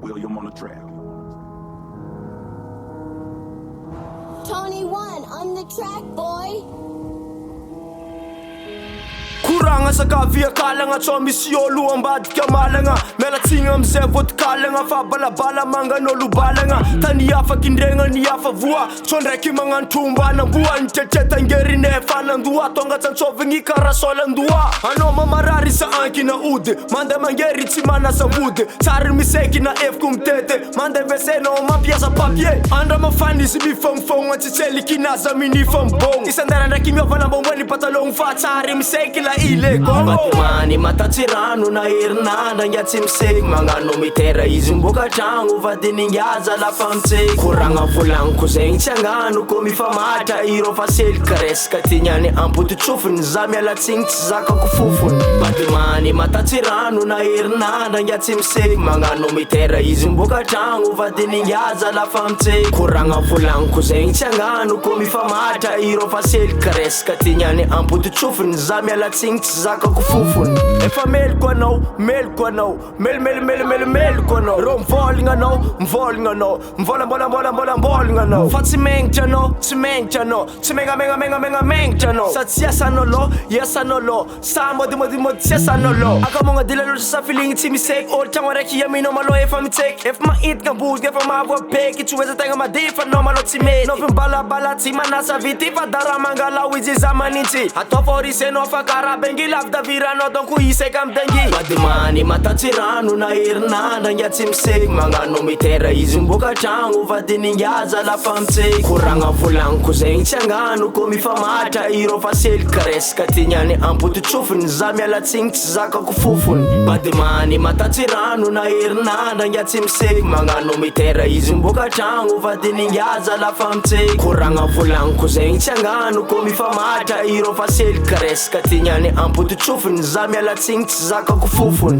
William on the track. Tony One on the track, boy. Kuranga sa kavia kalanga cho misiolu ambadika malanga melatsinga mzevot kalanga fa balabala manga no lubalanga tani yafa kindrenga ni yafa vua chondraki manga ntumba na bua nteteta ngeri nefa na ndua tonga tsanchovingi karasola ndua ano mamarari sa anki na ude manda mangeri tsimana sa vude tsari miseki na f kumtete manda veseno mapiasa papier andra mafani sibi fongfong atsitseli kinaza mini fombong isandara ndakimyo vana bombweni patalong fa tsari miseki la ile Batimani matatsirano na herinandra ngiatsy misek magnano mitera izy mboka tragno vadiny ngiaza lafa mitsek koragna volagniko zegny tsy agnano ko mifamatra iro fa sely karesaka tignany ampoty tsofiny za mialatsigny tsy zakako fofony Batimani matatsirano na herinandra ngiatsy misek magnano mitera izy mboka tragno vadiny ngiaza lafa mitsek koragna volagniko zegny tsy agnano ko mifamatra iro fa sely karesaka tignany ampoty tsofiny za mialatsigny tsy zakako fofony efa meliko anao meliko anao ro mivolagna anao mivolambolambolambolambolagna anao fa tsy mengnitra anao tsy mengnitra anao tsy mengnamengnamengnamengnitra anao sa tsy iasanao sa modimodimody tsy iasanao akamogna dila loatra sa filigny tsy miseky olo tragno araiky iaminao malo efa mitseky efa mahitaka bozika efa mahavoapeky tsy oezategna madifa anao malo tsy mety no fimbalabala tsy manasa vity fa dara mangalao izy za manintsy atao forisenao fa karabengi lavdaviranao donko iseka amdengi Batimani matatsirano na herinandra ngiatsy misek magnano mitera izy mboka tragno vadiny ngiaza lafa mitsek koragna volagniko zegny tsy agnano ko mifamatra iro fa sely karesaka tignany ampoty tsofiny za mialatsigny tsy zakako fofony Batimani matatsirano na herinandra ngiatsy misek magnano mitera izy mboka tragno vadiny ngiaza lafa mitsek koragna volagniko zegny tsy agnano ko mifamatra iro fa sely karesaka tignany ampoty tsofiny za mialatsigny tsy zakako fofony